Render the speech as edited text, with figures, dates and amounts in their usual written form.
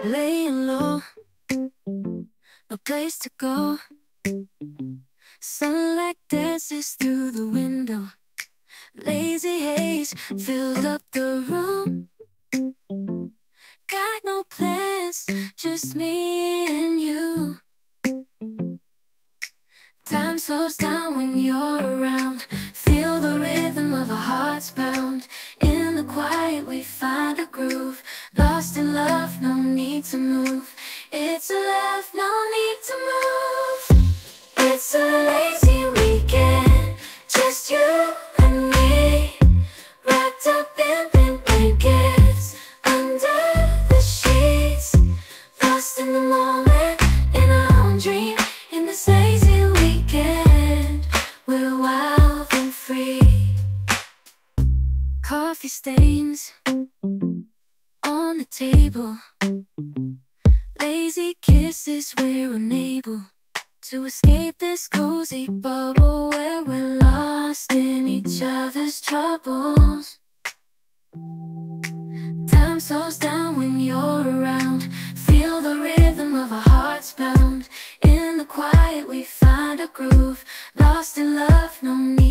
Laying low, no place to go. Sunlight dances through the window. Lazy haze filled up the room. Got no plans, just me and you. Time slows down when you're around. Feel the rhythm of our hearts pound. In the quiet we find a groove. Lost in love, no need to move. It's a love, no need to move. It's a lazy weekend, just you and me. Wrapped up in pink blankets, under the sheets. Lost in the moment, in our own dream. In this lazy weekend, we're wild and free. Coffee stains on the table. Lazy kisses, we're unable to escape this cozy bubble where we're lost in each other's troubles. Time slows down when you're around. Feel the rhythm of our hearts pound. In the quiet we find a groove. Lost in love, no need